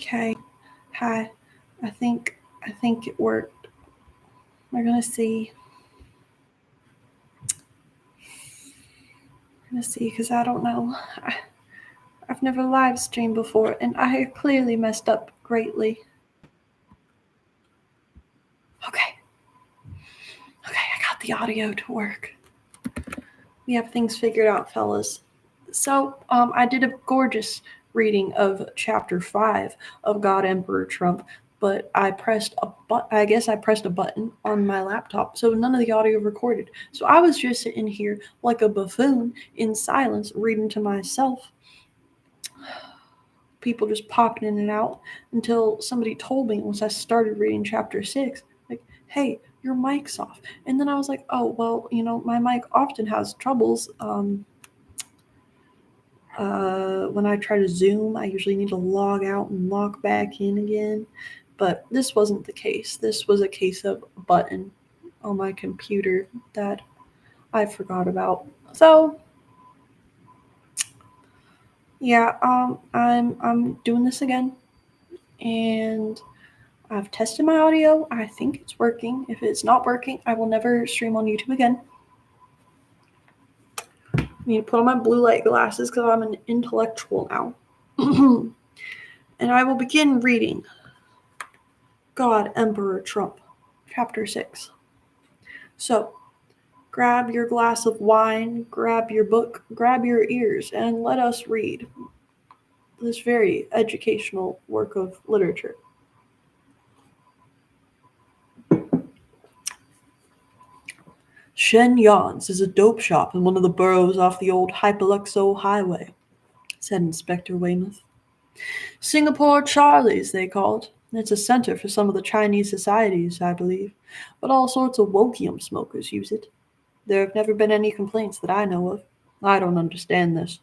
Okay. Hi. I think it worked. We're gonna see. We're gonna see because I don't know. I've never live streamed before, and I clearly messed up greatly. Okay. Okay, I got the audio to work. We have things figured out, fellas. So, I did a gorgeous reading of chapter 5 of God Emperor Trump, but I guess I pressed a button on my laptop, so none of the audio recorded. So I was just sitting here like a buffoon in silence, reading to myself. People just popping in and out until somebody told me once I started reading chapter 6, like, hey, your mic's off. And then I was like, oh, well, my mic often has troubles. When I try to Zoom, I usually need to log out and log back in again. But this wasn't the case. This was a case of a button on my computer that I forgot about. So yeah, I'm doing this again, and I've tested my audio. I think it's working. If it's not working, I will never stream on YouTube again. I need to put on my blue light glasses because I'm an intellectual now. And I will begin reading God Emperor Trump, Chapter 6. So, grab your glass of wine, grab your book, grab your ears, and let us read this very educational work of literature. Shen Yan's is a dope shop in one of the boroughs off the old Hypoluxo Highway, said Inspector Weymouth. Singapore Charlie's, they call it. It's a center for some of the Chinese societies, I believe, but all sorts of wokium smokers use it. There have never been any complaints that I know of. I don't understand this.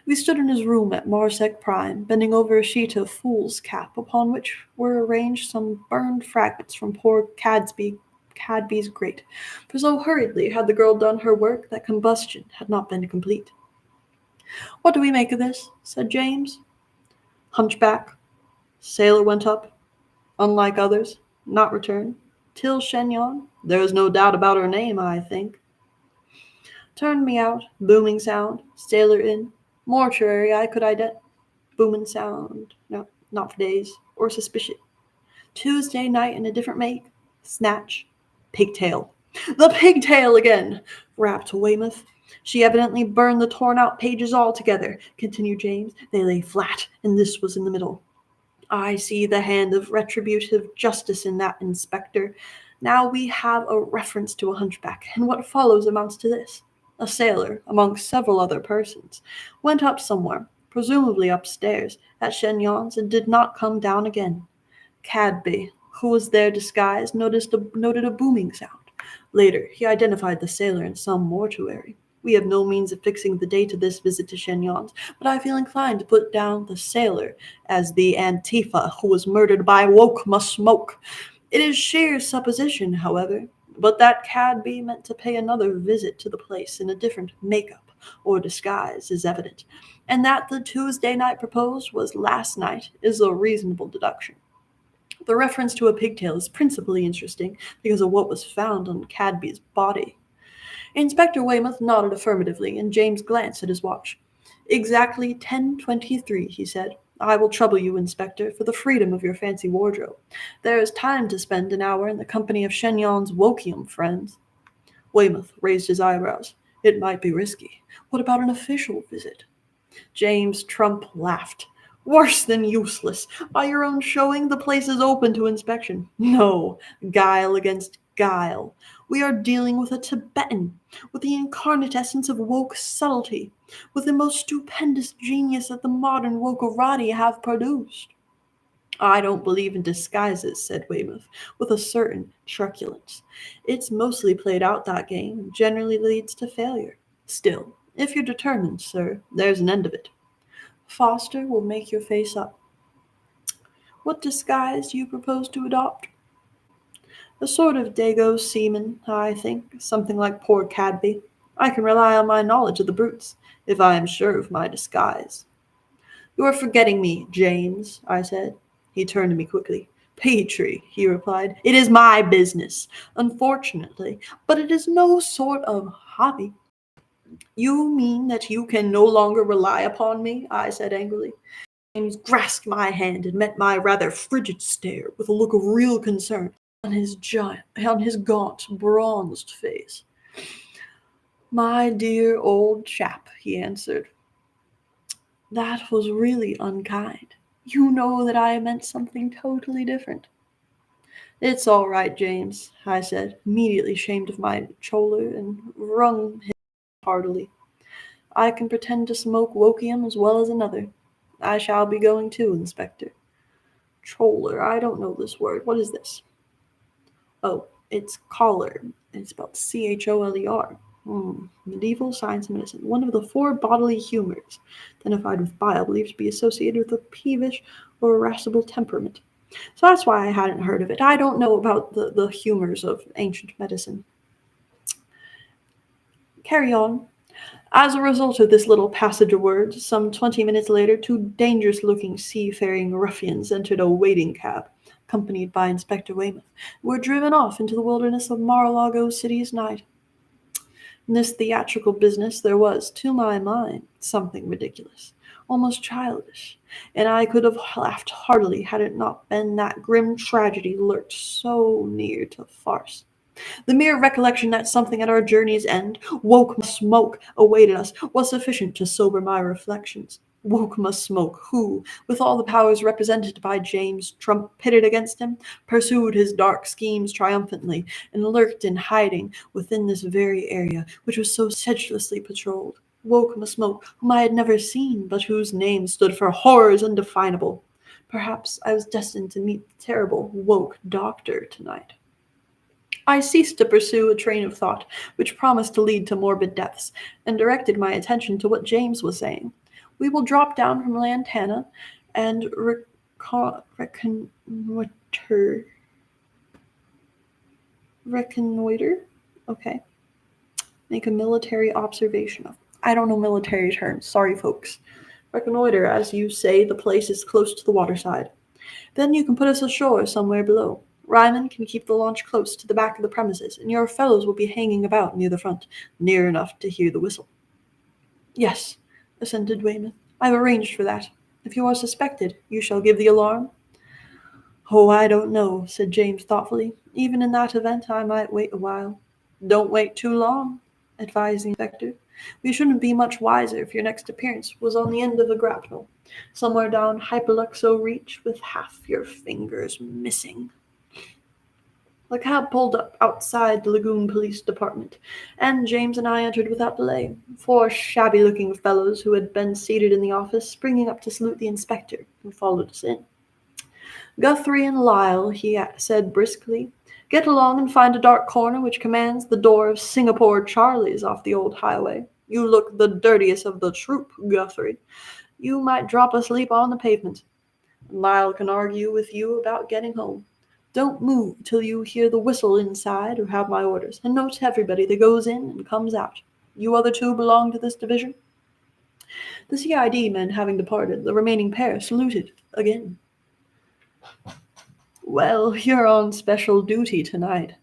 We stood in his room at Marsec Prime, bending over a sheet of foolscap upon which were arranged some burned fragments from poor Cadby's grate, for so hurriedly had the girl done her work that combustion had not been complete. What do we make of this? Said James. Hunchback. Sailor went up, unlike others, not returned. Till Shenyon. There is no doubt about her name, I think. Turned me out, booming sound, sailor in, mortuary I could booming sound, no, not for days, or suspicion. Tuesday night in a different make, snatch, pigtail. The pigtail again, rapped Weymouth. She evidently burned the torn out pages altogether, continued James. They lay flat, and this was in the middle. I see the hand of retributive justice in that, Inspector. Now we have a reference to a hunchback, and what follows amounts to this. A sailor, amongst several other persons, went up somewhere, presumably upstairs, at Shenyon's, and did not come down again. Cadby, who was there disguised, noted a booming sound. Later, he identified the sailor in some mortuary. We have no means of fixing the date of this visit to Shenyon's, but I feel inclined to put down the sailor as the Antifa who was murdered by Woke Must Smoke. It is sheer supposition, however, but that Cadby meant to pay another visit to the place in a different make-up or disguise is evident, and that the Tuesday night proposed was last night is a reasonable deduction. The reference to a pigtail is principally interesting because of what was found on Cadby's body. Inspector Weymouth nodded affirmatively, and James glanced at his watch. Exactly 10:23, he said. I will trouble you, Inspector, for the freedom of your fancy wardrobe. There is time to spend an hour in the company of Shenyon's wokium friends. Weymouth raised his eyebrows. It might be risky. What about an official visit? James Trump laughed. Worse than useless. By your own showing, the place is open to inspection. No, guile against guile. We are dealing with a Tibetan, with the incarnate essence of woke subtlety, with the most stupendous genius that the modern wokerati have produced. I don't believe in disguises, said Weymouth, with a certain truculence. It's mostly played out, that game, and generally leads to failure. Still, if you're determined, sir, there's an end of it. Foster will make your face up. What disguise do you propose to adopt? A sort of Dago seaman, I think, something like poor Cadby. I can rely on my knowledge of the brutes, if I am sure of my disguise. You are forgetting me, James, I said. He turned to me quickly. Petrie, he replied, it is my business, unfortunately, but it is no sort of hobby. You mean that you can no longer rely upon me? I said angrily. James grasped my hand and met my rather frigid stare with a look of real concern on his gaunt, bronzed face. My dear old chap, he answered, that was really unkind. You know that I meant something totally different. It's all right, James, I said, immediately ashamed of my choler, and wrung him heartily. I can pretend to smoke wokium as well as another. I shall be going too, Inspector. Choler, I don't know this word. What is this? Oh, it's choler. It's spelled Choler. Medieval science and medicine. One of the four bodily humors, identified with bile, believed to be associated with a peevish or irascible temperament. So that's why I hadn't heard of it. I don't know about the humors of ancient medicine. Carry on. As a result of this little passage of words, some 20 minutes later, two dangerous-looking seafaring ruffians entered a waiting cab, accompanied by Inspector Weymouth, and were driven off into the wilderness of Mar-a-Lago City's night. In this theatrical business there was, to my mind, something ridiculous, almost childish, and I could have laughed heartily had it not been that grim tragedy lurked so near to farce. The mere recollection that something at our journey's end, Woke must smoke, awaited us, was sufficient to sober my reflections. Woke must smoke, who, with all the powers represented by James Trump pitted against him, pursued his dark schemes triumphantly, and lurked in hiding within this very area which was so sedulously patrolled. Woke must smoke, whom I had never seen, but whose name stood for horrors undefinable. Perhaps I was destined to meet the terrible Woke Doctor tonight. I ceased to pursue a train of thought which promised to lead to morbid depths, and directed my attention to what James was saying. We will drop down from Lantana and reconnoiter. Okay. Make a military observation of. I don't know military terms. Sorry, folks. Reconnoiter, as you say, the place is close to the waterside. Then you can put us ashore somewhere below. Ryman can keep the launch close to the back of the premises, and your fellows will be hanging about near the front, near enough to hear the whistle. Yes, assented Weymouth. I've arranged for that. If you are suspected, you shall give the alarm. Oh, I don't know, said James thoughtfully. Even in that event, I might wait a while. Don't wait too long, advised the inspector. We shouldn't be much wiser if your next appearance was on the end of a grapnel, somewhere down Hyperluxo Reach with half your fingers missing. The cab pulled up outside the Lagoon Police Department, and James and I entered without delay, four shabby-looking fellows who had been seated in the office springing up to salute the inspector, who followed us in. Guthrie and Lyle, he said briskly, get along and find a dark corner which commands the door of Singapore Charlie's off the old highway. You look the dirtiest of the troop, Guthrie. You might drop asleep on the pavement. Lyle can argue with you about getting home. Don't move till you hear the whistle inside or have my orders, and note everybody that goes in and comes out. You other two belong to this division? The CID men having departed, the remaining pair saluted again. Well, you're on special duty tonight.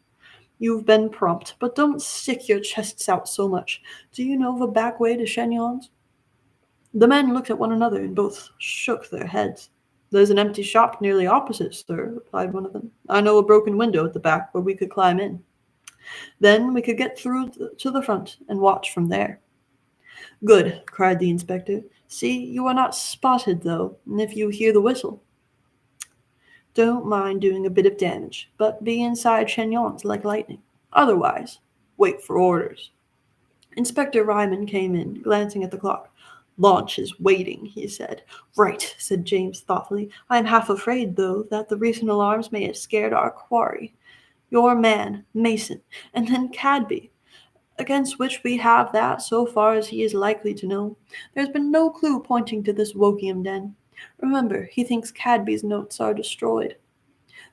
You've been prompt, but don't stick your chests out so much. Do you know of a back way to Shenyon's? The men looked at one another and both shook their heads. There's an empty shop nearly opposite, sir, replied one of them. I know a broken window at the back where we could climb in. Then we could get through to the front and watch from there. Good, cried the inspector. See, you are not spotted, though, and if you hear the whistle, don't mind doing a bit of damage, but be inside Shenyon's like lightning. Otherwise, wait for orders. Inspector Ryman came in, glancing at the clock. Launch is waiting, he said. Right, said James thoughtfully. I am half afraid, though, that the recent alarms may have scared our quarry. Your man, Mason, and then Cadby, against which we have that, so far as he is likely to know. There's been no clue pointing to this wokium den. Remember, he thinks Cadby's notes are destroyed.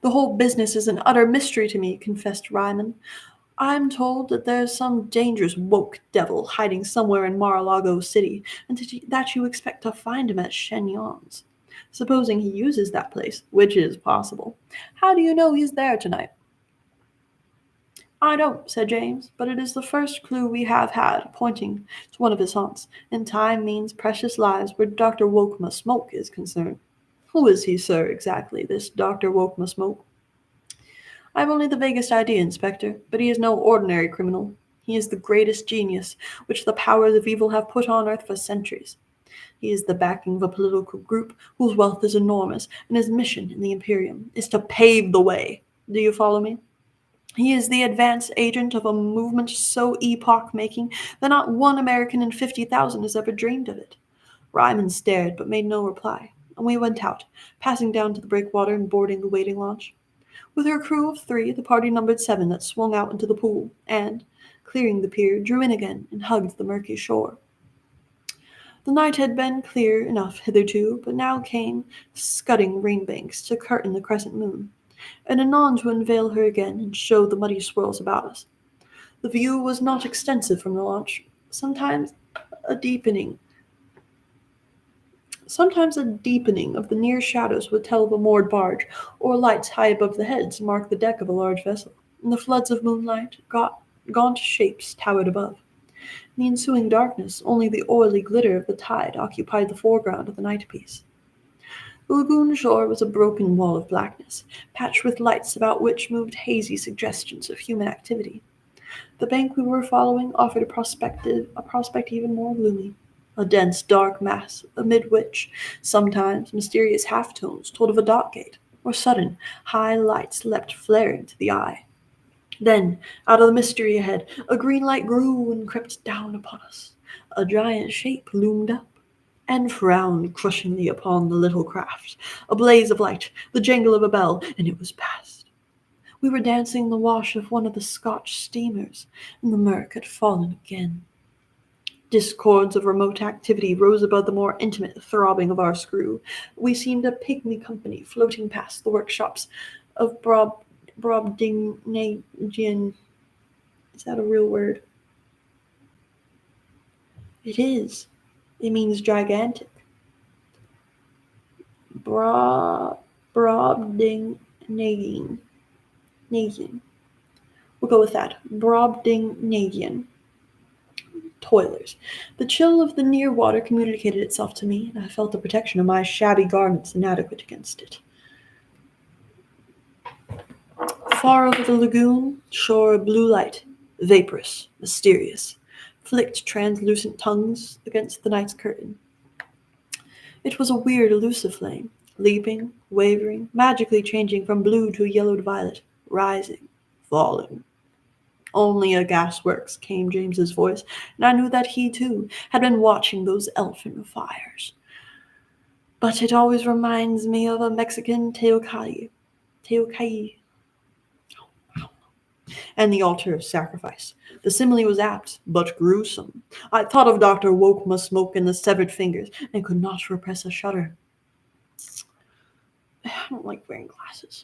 The whole business is an utter mystery to me, confessed Ryman. I'm told that there's some dangerous woke devil hiding somewhere in Mar-a-Lago City, and that you expect to find him at Shenyang's. Supposing he uses that place, which is possible, how do you know he's there tonight? I don't, said James, but it is the first clue we have had pointing to one of his haunts, and time means precious lives where Dr. Wokema Smoke is concerned. Who is he, sir, exactly, this Dr. Wokema Smoke? I have only the vaguest idea, Inspector, but he is no ordinary criminal. He is the greatest genius which the powers of evil have put on earth for centuries. He is the backing of a political group whose wealth is enormous, and his mission in the Imperium is to pave the way. Do you follow me? He is the advance agent of a movement so epoch-making that not one American in 50,000 has ever dreamed of it. Ryman stared but made no reply, and we went out, passing down to the breakwater and boarding the waiting launch. With her crew of 3, the party numbered 7 that swung out into the pool, and, clearing the pier, drew in again and hugged the murky shore. The night had been clear enough hitherto, but now came scudding rain-banks to curtain the crescent moon, and anon to unveil her again and show the muddy swirls about us. The view was not extensive from the launch. A deepening Sometimes a deepening of the near shadows would tell of a moored barge, or lights high above the heads mark the deck of a large vessel. In the floods of moonlight, gaunt shapes towered above. In the ensuing darkness, only the oily glitter of the tide occupied the foreground of the night-piece. The lagoon shore was a broken wall of blackness, patched with lights about which moved hazy suggestions of human activity. The bank we were following offered a prospect even more gloomy. A dense, dark mass, amid which, sometimes, mysterious half-tones told of a dock-gate, or sudden, high lights leapt flaring to the eye. Then, out of the mystery ahead, a green light grew and crept down upon us. A giant shape loomed up, and frowned crushingly upon the little craft. A blaze of light, the jangle of a bell, and it was past. We were dancing in the wash of one of the Scotch steamers, and the murk had fallen again. Discords of remote activity rose above the more intimate throbbing of our screw. We seemed a pygmy company floating past the workshops of Brobdingnagian. Is that a real word? It is. It means gigantic. Brobdingnagian. We'll go with that. Brobdingnagian. Toilers. The chill of the near water communicated itself to me, and I felt the protection of my shabby garments inadequate against it. Far over the lagoon shore a blue light, vaporous, mysterious, flicked translucent tongues against the night's curtain. It was a weird, elusive flame, leaping, wavering, magically changing from blue to yellowed violet, rising, falling. Only a gasworks, came James's voice, and I knew that he, too, had been watching those elfin fires. But it always reminds me of a Mexican teocalli, and the altar of sacrifice. The simile was apt, but gruesome. I thought of Dr. Wokema Smoke and the severed fingers, and could not repress a shudder. I don't like wearing glasses.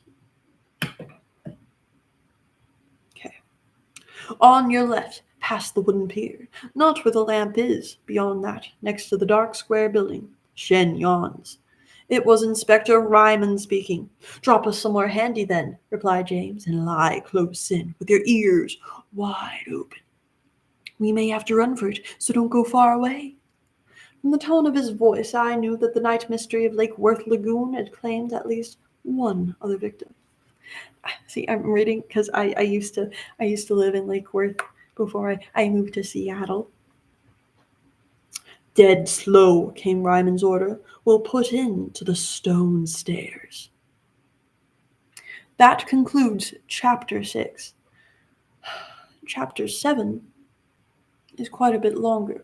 On your left, past the wooden pier, not where the lamp is, beyond that, next to the dark square building, Shenyang's. It was Inspector Ryman speaking. Drop us somewhere handy then, replied James, and lie close in, with your ears wide open. We may have to run for it, so don't go far away. From the tone of his voice, I knew that the night mystery of Lake Worth Lagoon had claimed at least one other victim. See, I'm reading because I used to live in Lake Worth before I moved to Seattle. Dead slow, came Ryman's order. We'll put in to the stone stairs. That concludes Chapter 6. Chapter 7 is quite a bit longer.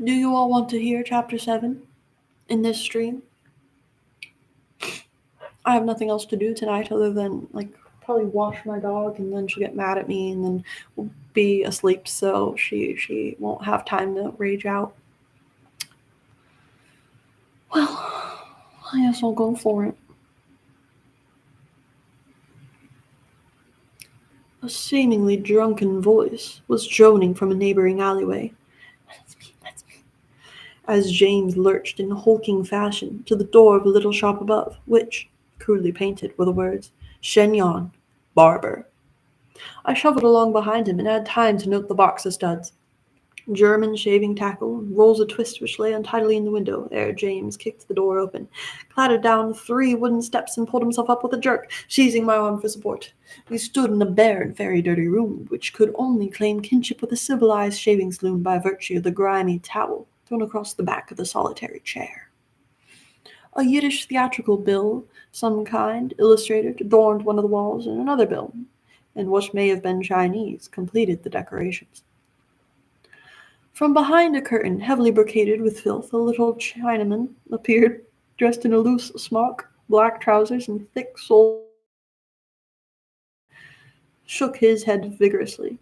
Do you all want to hear Chapter 7 in this stream? I have nothing else to do tonight other than, probably wash my dog, and then she'll get mad at me, and then we'll be asleep, so she won't have time to rage out. Well, I guess I'll go for it. A seemingly drunken voice was droning from a neighboring alleyway. That's me. As James lurched in hulking fashion to the door of a little shop above, which, crudely painted, were the words, Shenyang, Barber. I shuffled along behind him and had time to note the box of studs. German shaving tackle, and rolls of twist which lay untidily in the window, ere James kicked the door open, clattered down 3 wooden steps, and pulled himself up with a jerk, seizing my arm for support. We stood in a bare and very dirty room, which could only claim kinship with a civilized shaving saloon by virtue of the grimy towel thrown across the back of the solitary chair. A Yiddish theatrical bill, some kind, illustrated, adorned one of the walls, and another bill, and what may have been Chinese, completed the decorations. From behind a curtain heavily brocaded with filth, a little Chinaman appeared, dressed in a loose smock, black trousers, and thick sole. Shook his head vigorously.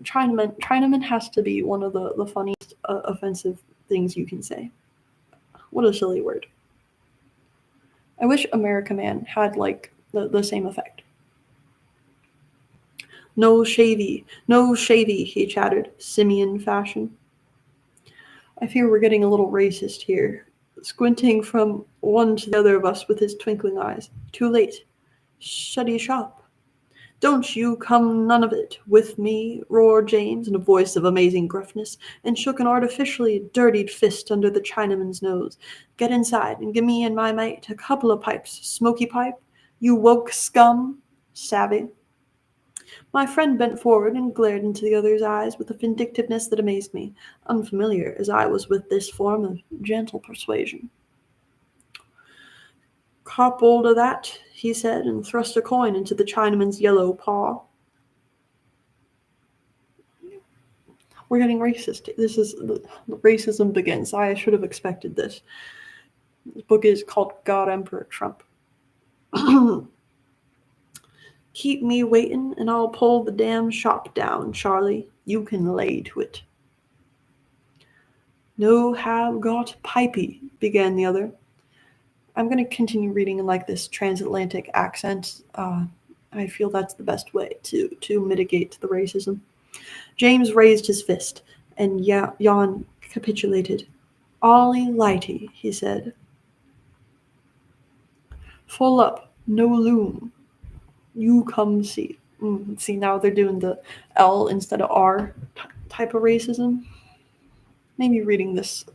Chinaman has to be one of the funniest offensive things you can say. What a silly word. I wish America Man had, like, the same effect. No shavy, he chattered, simian fashion. I fear we're getting a little racist here, squinting from one to the other of us with his twinkling eyes. Too late. Shutty shop. Don't you come none of it with me, roared James in a voice of amazing gruffness, and shook an artificially dirtied fist under the Chinaman's nose. Get inside and give me and my mate a couple of pipes. Smoky pipe? You woke scum? Savvy. My friend bent forward and glared into the other's eyes with a vindictiveness that amazed me, unfamiliar as I was with this form of gentle persuasion. Cop hold of that, he said, and thrust a coin into the Chinaman's yellow paw. We're getting racist. This is racism begins. I should have expected this. This book is called God Emperor Trump. Keep me waitin', and I'll pull the damn shop down, Charlie. You can lay to it. No have got pipey, began the other. I'm going to continue reading in like this transatlantic accent. I feel that's the best way to mitigate the racism. James raised his fist, and Jan capitulated. Ollie lighty, he said. Full up, no loom. You come see. See, now they're doing the L instead of R type of racism. Maybe reading this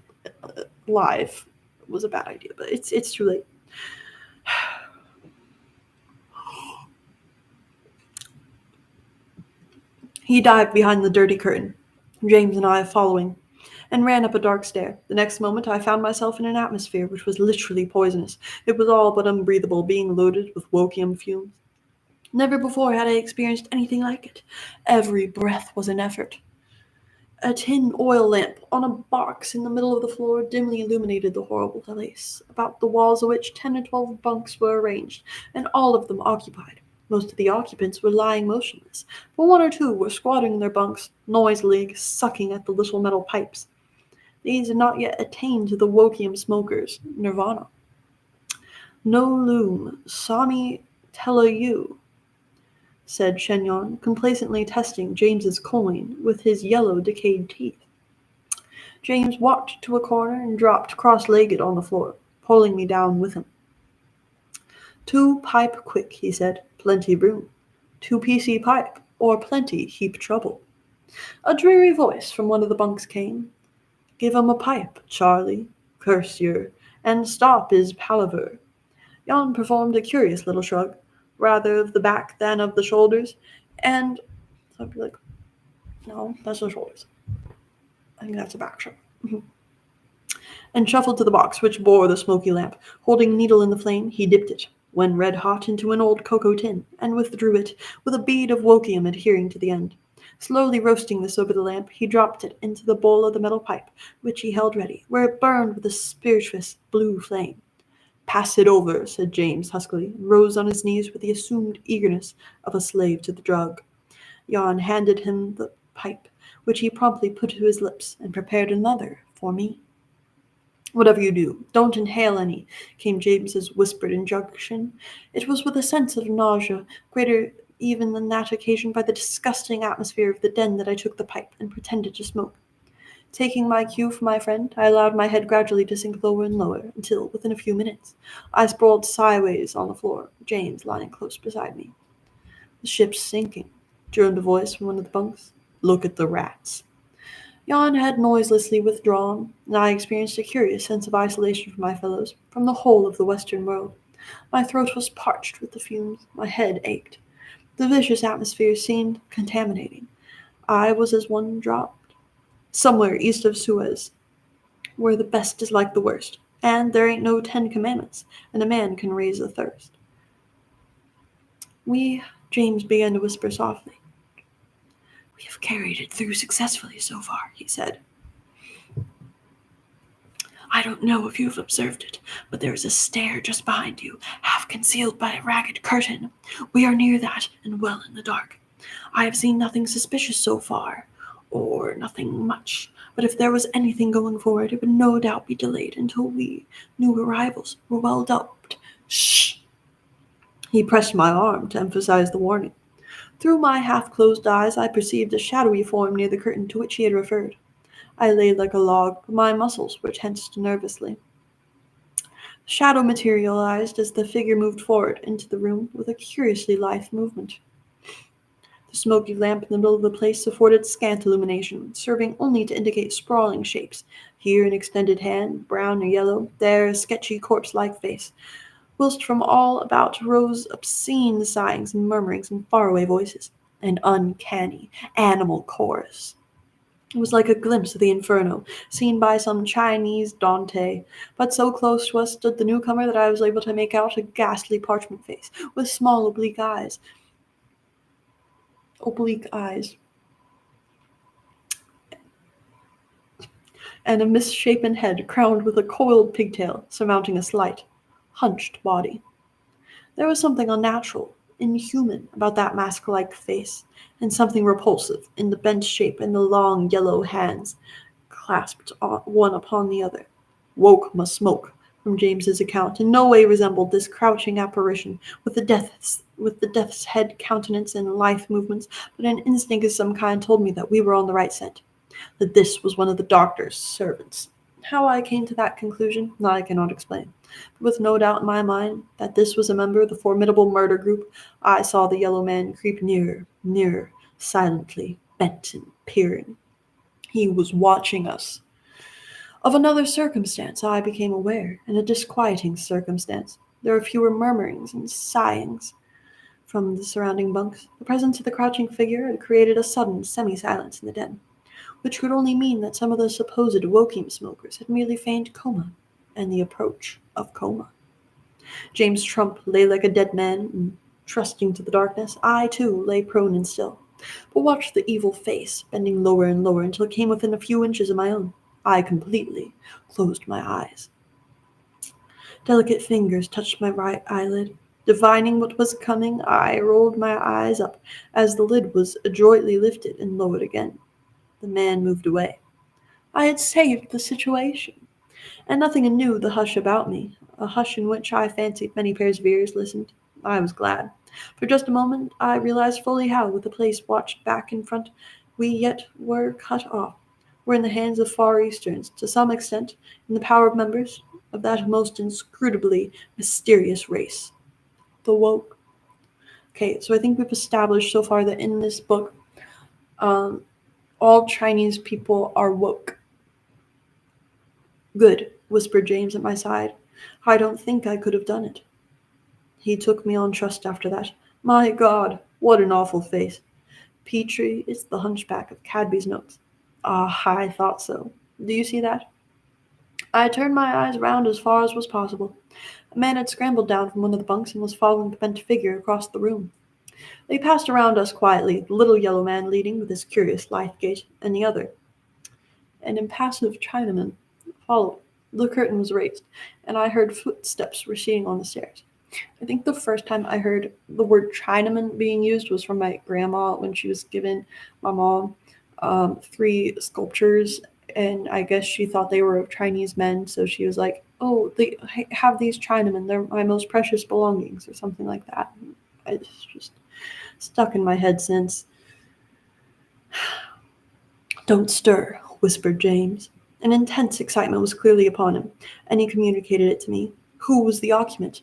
live was a bad idea, but it's too late. He dived behind the dirty curtain, James and I following, and ran up a dark stair. The next moment I found myself in an atmosphere which was literally poisonous. It was all but unbreathable, being loaded with wokium fumes. Never before had I experienced anything like it. Every breath was an effort. A tin oil lamp on a box in the middle of the floor dimly illuminated the horrible place, about the walls of which 10 or 12 bunks were arranged, and all of them occupied. Most of the occupants were lying motionless, but 1 or 2 were squatting in their bunks, noisily sucking at the little metal pipes. These had not yet attained to the wokium smokers' nirvana. No loom, Sami tella you, said Shenyang, complacently testing James's coin with his yellow, decayed teeth. James walked to a corner and dropped cross-legged on the floor, pulling me down with him. 2 pipe quick, he said, plenty room. 2 PC pipe, or plenty heap trouble. A dreary voice from one of the bunks came. Give 'em a pipe, Charlie, curse yer, and stop his palaver. Jan performed a curious little shrug, rather of the back than of the shoulders, and so I'd be like, no, that's the shoulders. I think that's a back shrug. And shuffled to the box which bore the smoky lamp. Holding a needle in the flame, he dipped it, when red hot, into an old cocoa tin, and withdrew it, with a bead of wokium adhering to the end. Slowly roasting this over the lamp, he dropped it into the bowl of the metal pipe, which he held ready, where it burned with a spirituous blue flame. Pass it over, said James huskily, and rose on his knees with the assumed eagerness of a slave to the drug. Jan handed him the pipe, which he promptly put to his lips, and prepared another for me. Whatever you do, don't inhale any, came James's whispered injunction. It was with a sense of nausea, greater even than that occasioned by the disgusting atmosphere of the den, that I took the pipe and pretended to smoke. Taking my cue from my friend, I allowed my head gradually to sink lower and lower, until, within a few minutes, I sprawled sideways on the floor, James lying close beside me. The ship's sinking, droned a voice from one of the bunks. Look at the rats. Jan had noiselessly withdrawn, and I experienced a curious sense of isolation from my fellows, from the whole of the Western world. My throat was parched with the fumes, my head ached. The vicious atmosphere seemed contaminating. I was as one dropped. Somewhere east of Suez, where the best is like the worst, and there ain't no 10 Commandments, and a man can raise a thirst. James began to whisper softly. We have carried it through successfully so far, he said. I don't know if you have observed it, but there is a stair just behind you, half concealed by a ragged curtain. We are near that, and well in the dark. I have seen nothing suspicious so far, or nothing much, but if there was anything going forward, it would no doubt be delayed until we, new arrivals, were well doped. Shh! He pressed my arm to emphasize the warning. Through my half-closed eyes, I perceived a shadowy form near the curtain to which he had referred. I lay like a log, but my muscles were tensed nervously. The shadow materialized as the figure moved forward into the room with a curiously lithe movement. The smoky lamp in the middle of the place afforded scant illumination, serving only to indicate sprawling shapes. Here an extended hand, brown or yellow, there a sketchy corpse-like face, whilst from all about rose obscene sighings and murmurings and faraway voices, an uncanny animal chorus. It was like a glimpse of the inferno, seen by some Chinese Dante, but so close to us stood the newcomer that I was able to make out a ghastly parchment face, with small oblique eyes, and a misshapen head crowned with a coiled pigtail surmounting a slight, hunched body. There was something unnatural, inhuman about that mask-like face, and something repulsive in the bent shape and the long yellow hands clasped one upon the other. Woke must smoke, from James's account, in no way resembled this crouching apparition with the death's head countenance and lithe movements, but an instinct of some kind told me that we were on the right scent, that this was one of the doctor's servants. How I came to that conclusion, I cannot explain. But with no doubt in my mind that this was a member of the formidable murder group, I saw the yellow man creep nearer, nearer, silently, bent and peering. He was watching us. Of another circumstance I became aware, and a disquieting circumstance. There were fewer murmurings and sighings from the surrounding bunks. The presence of the crouching figure had created a sudden semi-silence in the den, which could only mean that some of the supposed wokium smokers had merely feigned coma and the approach of coma. James Trump lay like a dead man, and trusting to the darkness. I, too, lay prone and still, but watched the evil face, bending lower and lower until it came within a few inches of my own. I completely closed my eyes. Delicate fingers touched my right eyelid. Divining what was coming, I rolled my eyes up as the lid was adroitly lifted and lowered again. The man moved away. I had saved the situation, and nothing anew the hush about me, a hush in which I fancied many pairs of ears listened. I was glad. For just a moment I realized fully how, with the place watched back in front, we yet were cut off, were in the hands of Far Easterns, to some extent in the power of members of that most inscrutably mysterious race, the woke. Okay, so I think we've established so far that in this book, all Chinese people are woke. Good, whispered James at my side. I don't think I could have done it. He took me on trust after that. My God, what an awful face. Petrie is the hunchback of Cadby's notes. Ah, I thought so. Do you see that? I turned my eyes round as far as was possible. A man had scrambled down from one of the bunks and was following the bent figure across the room. They passed around us quietly, the little yellow man leading with his curious lithe gait, and the other, an impassive Chinaman, followed. The curtain was raised, and I heard footsteps receding on the stairs. I think the first time I heard the word Chinaman being used was from my grandma when she was giving my mom three sculptures, and I guess she thought they were of Chinese men, so she was like, "Oh, they have these Chinamen. They're my most precious belongings," or something like that. It's just stuck in my head since. "Don't stir," whispered James. An intense excitement was clearly upon him, and he communicated it to me. Who was the occupant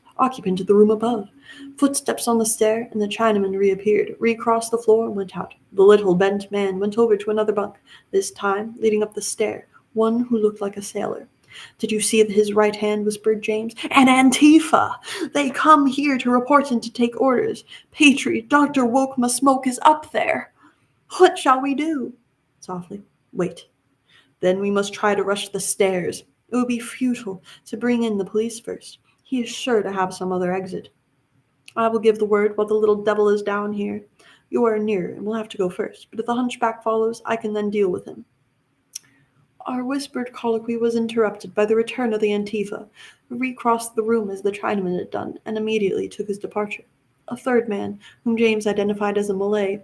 of the room above? Footsteps on the stair, and the Chinaman reappeared, recrossed the floor, and went out. The little bent man went over to another bunk, this time leading up the stair, one who looked like a sailor. "Did you see his right hand?" whispered James. "An Antifa! They come here to report and to take orders. Petrie, Dr. Wokema Smoke is up there. What shall we do?" Softly. "Wait. Then we must try to rush the stairs. It would be futile to bring in the police first. He is sure to have some other exit. I will give the word while the little devil is down here. You are nearer and will have to go first, but if the hunchback follows, I can then deal with him." Our whispered colloquy was interrupted by the return of the Antifa, who recrossed the room as the Chinaman had done, and immediately took his departure. A third man, whom James identified as a Malay,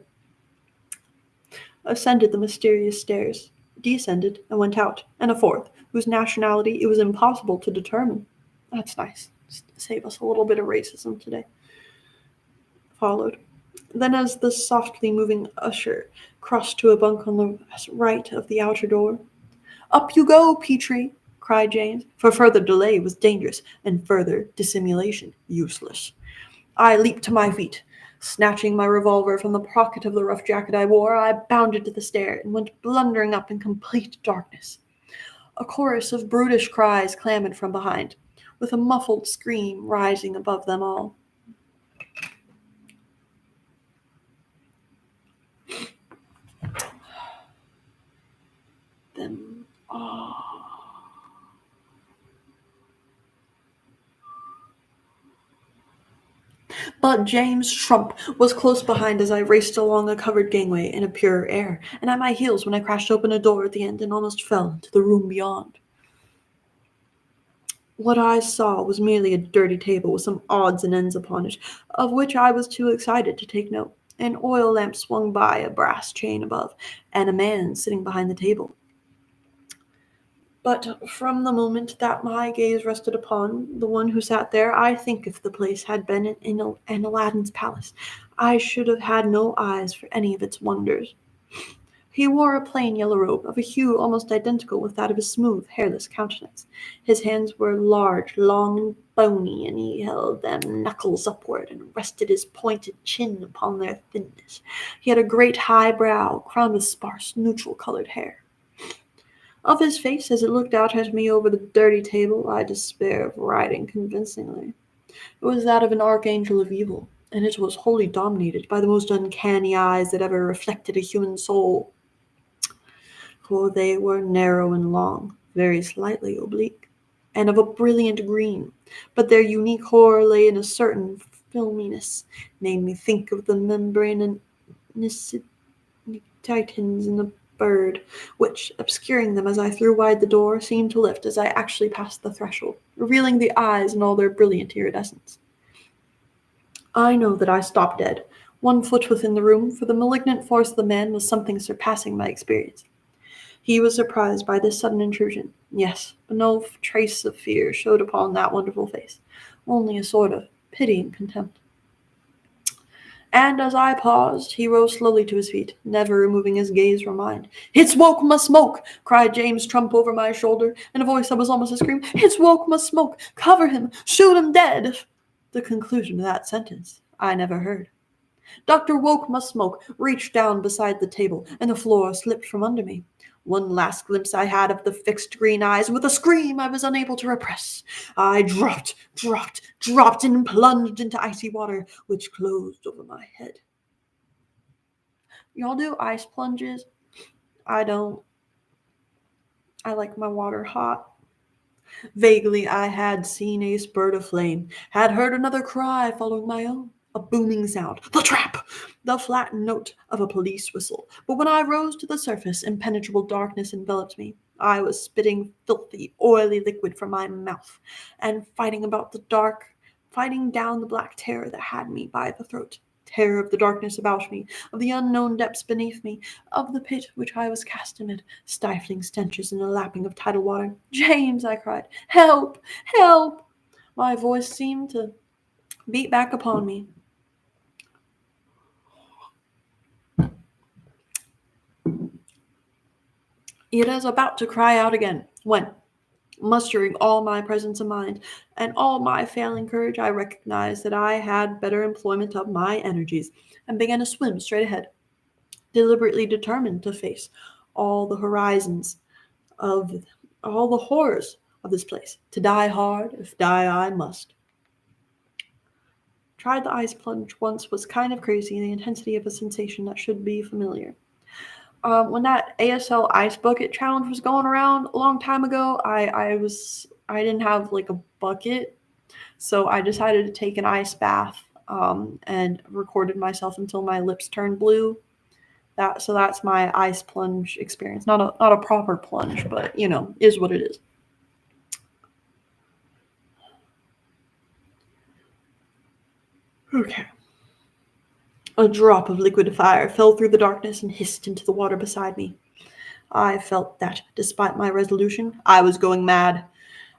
ascended the mysterious stairs, descended, and went out, and a fourth, whose nationality it was impossible to determine. That's nice. Save us a little bit of racism today. Followed. Then, as the softly moving usher crossed to a bunk on the right of the outer door, "Up you go, Petrie!" cried James, for further delay was dangerous, and further dissimulation useless. I leaped to my feet. Snatching my revolver from the pocket of the rough jacket I wore, I bounded to the stair and went blundering up in complete darkness. A chorus of brutish cries clamored from behind, with a muffled scream rising above them all. Them all. But James Trump was close behind as I raced along a covered gangway in a purer air, and at my heels when I crashed open a door at the end and almost fell into the room beyond. What I saw was merely a dirty table with some odds and ends upon it, of which I was too excited to take note. An oil lamp swung by a brass chain above, and a man sitting behind the table. But from the moment that my gaze rested upon the one who sat there, I think if the place had been in Aladdin's palace, I should have had no eyes for any of its wonders. He wore a plain yellow robe, of a hue almost identical with that of his smooth, hairless countenance. His hands were large, long, and bony, and he held them knuckles upward, and rested his pointed chin upon their thinness. He had a great high brow, crowned with sparse, neutral-colored hair. Of his face, as it looked out at me over the dirty table, I despair of writing convincingly. It was that of an archangel of evil, and it was wholly dominated by the most uncanny eyes that ever reflected a human soul. For they were narrow and long, very slightly oblique, and of a brilliant green, but their unique horror lay in a certain filminess, made me think of the membranous titans in the bird, which, obscuring them as I threw wide the door, seemed to lift as I actually passed the threshold, revealing the eyes in all their brilliant iridescence. I know that I stopped dead, 1 foot within the room, for the malignant force of the man was something surpassing my experience. He was surprised by this sudden intrusion, yes, but no trace of fear showed upon that wonderful face, only a sort of pity and contempt. And as I paused, he rose slowly to his feet, never removing his gaze from mine. "It's Wokema Smoke!" cried James Trump over my shoulder, in a voice that was almost a scream. "It's Wokema Smoke! Cover him! Shoot him dead!" The conclusion of that sentence I never heard. Dr. Wokema Smoke reached down beside the table, and the floor slipped from under me. One last glimpse I had of the fixed green eyes, and with a scream I was unable to repress, I dropped, and plunged into icy water, which closed over my head. Y'all do ice plunges? I don't. I like my water hot. Vaguely I had seen a spurt of flame, had heard another cry following my own, a booming sound, the trap, the flattened note of a police whistle. But when I rose to the surface, impenetrable darkness enveloped me. I was spitting filthy, oily liquid from my mouth and fighting down the black terror that had me by the throat. Terror of the darkness about me, of the unknown depths beneath me, of the pit which I was cast amid, stifling stenches and a lapping of tidal water. James, I cried, help! Help! My voice seemed to beat back upon me. Yet I was about to cry out again, when, mustering all my presence of mind and all my failing courage, I recognized that I had better employment of my energies, and began to swim straight ahead, deliberately determined to face all the horizons of all the horrors of this place, to die hard if die I must. Tried the ice plunge once, was kind of crazy in the intensity of a sensation that should be familiar. When that ASL ice bucket challenge was going around a long time ago, I didn't have like a bucket, so I decided to take an ice bath and recorded myself until my lips turned blue. That's my ice plunge experience. Not a proper plunge, but is what it is. Okay. A drop of liquid fire fell through the darkness and hissed into the water beside me. I felt that, despite my resolution, I was going mad.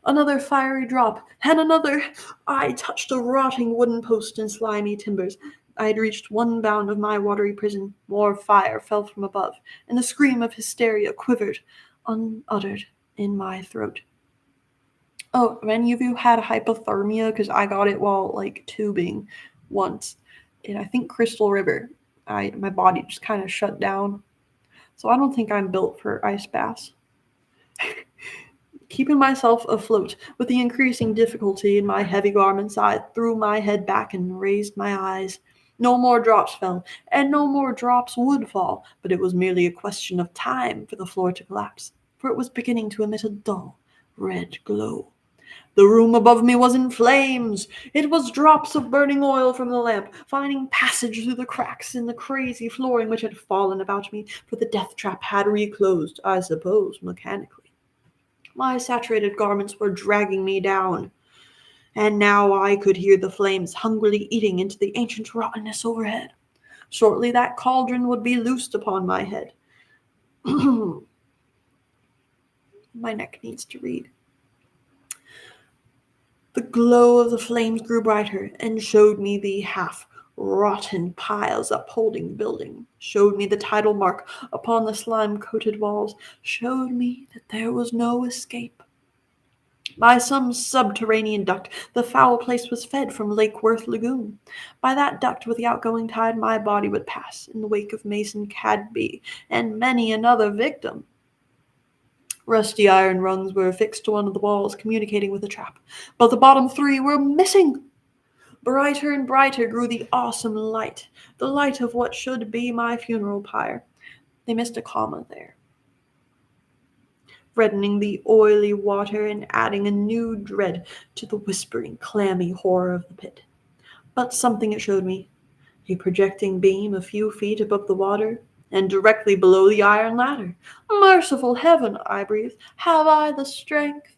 Another fiery drop, and another. I touched a rotting wooden post and slimy timbers. I had reached one bound of my watery prison. More fire fell from above, and the scream of hysteria quivered, unuttered, in my throat. Oh, have any of you had hypothermia? Because I got it while tubing once, and I think Crystal River. My body just kind of shut down, so I don't think I'm built for ice baths. Keeping myself afloat with the increasing difficulty in my heavy garments, I threw my head back and raised my eyes. No more drops fell, and no more drops would fall, but it was merely a question of time for the floor to collapse, for it was beginning to emit a dull, red glow. The room above me was in flames. It was drops of burning oil from the lamp, finding passage through the cracks in the crazy flooring which had fallen about me, for the death trap had reclosed, I suppose, mechanically. My saturated garments were dragging me down, and now I could hear the flames hungrily eating into the ancient rottenness overhead. Shortly that cauldron would be loosed upon my head. My neck needs to read. The glow of the flames grew brighter and showed me the half-rotten piles upholding the building, showed me the tidal mark upon the slime-coated walls, showed me that there was no escape. By some subterranean duct, the foul place was fed from Lake Worth Lagoon. By that duct, with the outgoing tide, my body would pass in the wake of Mason Cadby and many another victim. Rusty iron rungs were affixed to one of the walls, communicating with the trap, but the bottom three were missing. Brighter and brighter grew the awesome light, the light of what should be my funeral pyre. They missed a comma there, reddening the oily water and adding a new dread to the whispering, clammy horror of the pit. But something it showed me, a projecting beam a few feet above the water, and directly below the iron ladder. Merciful heaven, I breathed. Have I the strength?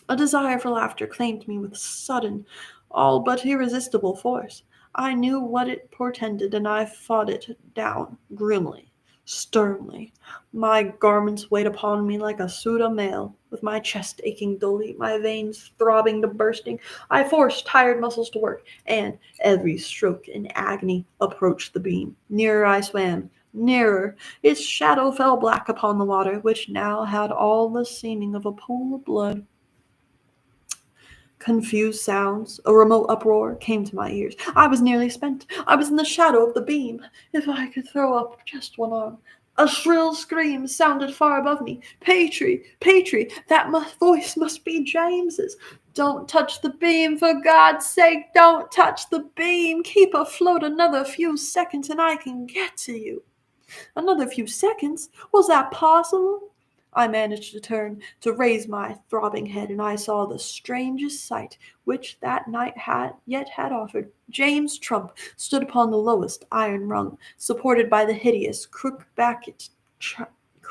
A desire for laughter claimed me with sudden, all but irresistible force. I knew what it portended, and I fought it down grimly, sternly. My garments weighed upon me like a suit of mail, with my chest aching dully, my veins throbbing to bursting. I forced tired muscles to work, and every stroke in agony approached the beam. Nearer I swam, nearer. Its shadow fell black upon the water, which now had all the seeming of a pool of blood. Confused sounds, a remote uproar, came to my ears. I was nearly spent. I was in the shadow of the beam. If I could throw up just one arm. A shrill scream sounded far above me. Patry, Patry, that voice must be James's. Don't touch the beam, for God's sake, don't touch the beam. Keep afloat another few seconds and I can get to you. Another few seconds? Was that possible? I managed to turn, to raise my throbbing head, and I saw the strangest sight which that night had offered. James Trump stood upon the lowest iron rung, supported by the hideous,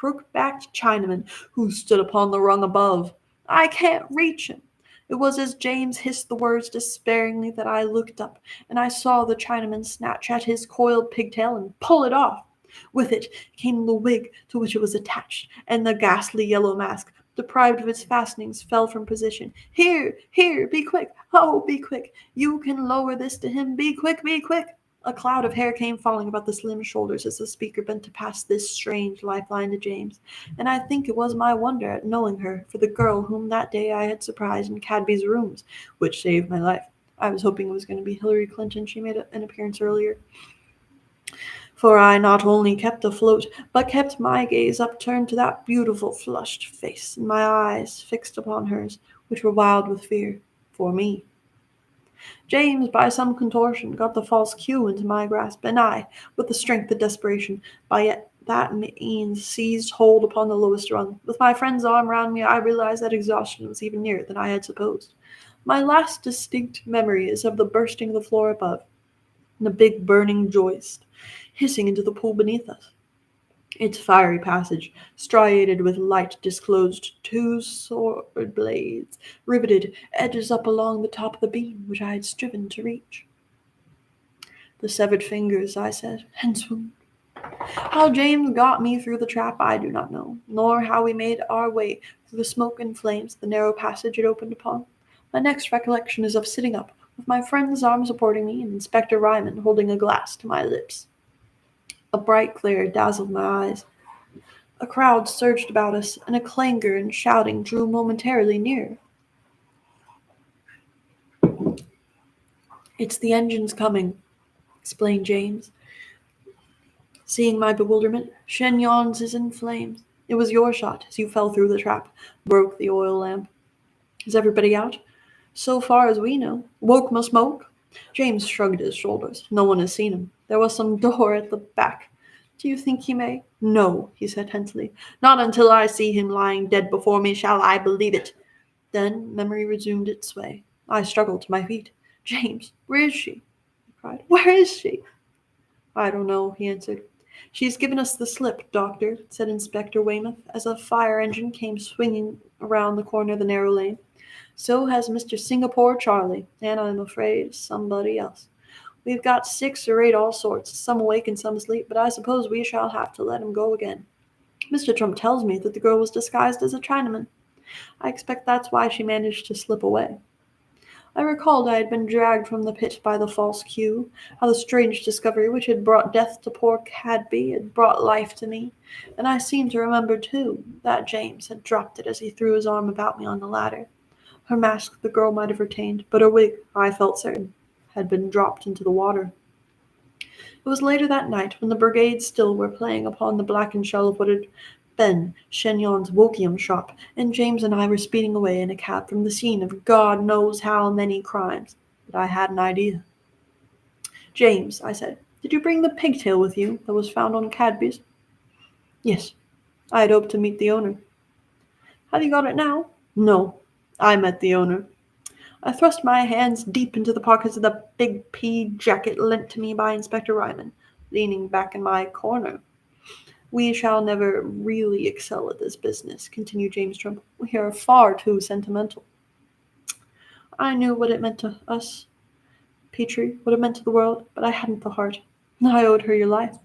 crook-backed Chinaman who stood upon the rung above. I can't reach him. It was as James hissed the words despairingly that I looked up, and I saw the Chinaman snatch at his coiled pigtail and pull it off. With it came the wig to which it was attached, and the ghastly yellow mask, deprived of its fastenings, fell from position. Here, here, be quick, oh, be quick. You can lower this to him. Be quick, be quick. A cloud of hair came falling about the slim shoulders as the speaker bent to pass this strange lifeline to James, and I think it was my wonder at knowing her for the girl whom that day I had surprised in Cadby's rooms, which saved my life. I was hoping it was going to be Hillary Clinton. She made an appearance earlier. For I not only kept afloat, but kept my gaze upturned to that beautiful flushed face, and my eyes fixed upon hers, which were wild with fear, for me. James, by some contortion, got the false cue into my grasp, and I, with the strength of desperation, by that means seized hold upon the lowest rung. With my friend's arm round me, I realized that exhaustion was even nearer than I had supposed. My last distinct memory is of the bursting of the floor above, and the big burning joist hissing into the pool beneath us. Its fiery passage, striated with light, disclosed two sword blades, riveted edges up along the top of the beam which I had striven to reach. The severed fingers, I said, and swooned. How James got me through the trap I do not know, nor how we made our way through the smoke and flames the narrow passage it opened upon. My next recollection is of sitting up, with my friend's arm supporting me, and Inspector Ryman holding a glass to my lips. A bright glare dazzled my eyes. A crowd surged about us, and a clangor and shouting drew momentarily nearer. It's the engines coming, explained James. Seeing my bewilderment, Shenyon's is in flames. It was your shot, as you fell through the trap, broke the oil lamp. Is everybody out? So far as we know. Woke must smoke? James shrugged his shoulders. No one has seen him. There was some door at the back. Do you think he may? No, he said tensely. Not until I see him lying dead before me shall I believe it. Then memory resumed its sway. I struggled to my feet. James, where is she? I cried. Where is she? I don't know, he answered. She's given us the slip, Doctor, said Inspector Weymouth, as a fire engine came swinging around the corner of the narrow lane. So has Mr. Singapore Charlie, and I'm afraid somebody else. We've got 6 or 8 all sorts, some awake and some asleep, but I suppose we shall have to let him go again. Mr. Trump tells me that the girl was disguised as a Chinaman. I expect that's why she managed to slip away. I recalled I had been dragged from the pit by the false cue, how the strange discovery which had brought death to poor Cadby had brought life to me, and I seemed to remember, too, that James had dropped it as he threw his arm about me on the ladder. Her mask the girl might have retained, but her wig, I felt certain, had been dropped into the water. It was later that night, when the brigade still were playing upon the blackened shell of what had been Shenyon's wokium shop, and James and I were speeding away in a cab from the scene of God knows how many crimes, that I had an idea. James, I said, did you bring the pigtail with you that was found on Cadby's? Yes. I had hoped to meet the owner. Have you got it now? No. I met the owner. I thrust my hands deep into the pockets of the big pea jacket lent to me by Inspector Ryman, leaning back in my corner. We shall never really excel at this business, continued James Trump. We are far too sentimental. I knew what it meant to us, Petrie, what it meant to the world, but I hadn't the heart. I owed her your life.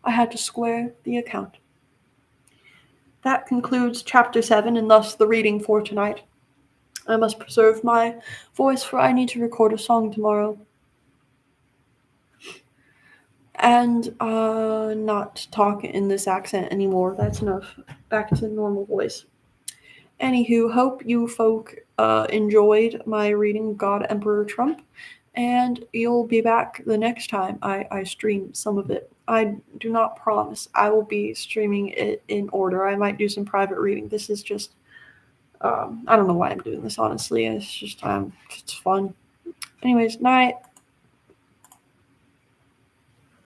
I had to square the account. That concludes Chapter 7, and thus the reading for tonight. I must preserve my voice, for I need to record a song tomorrow. And not talk in this accent anymore. That's enough. Back to normal voice. Anywho, hope you folk enjoyed my reading God Emperor Trump, and you'll be back the next time I stream some of it. I do not promise I will be streaming it in order. I might do some private reading. This is just, I don't know why I'm doing this, honestly. It's just, it's fun. Anyways, night.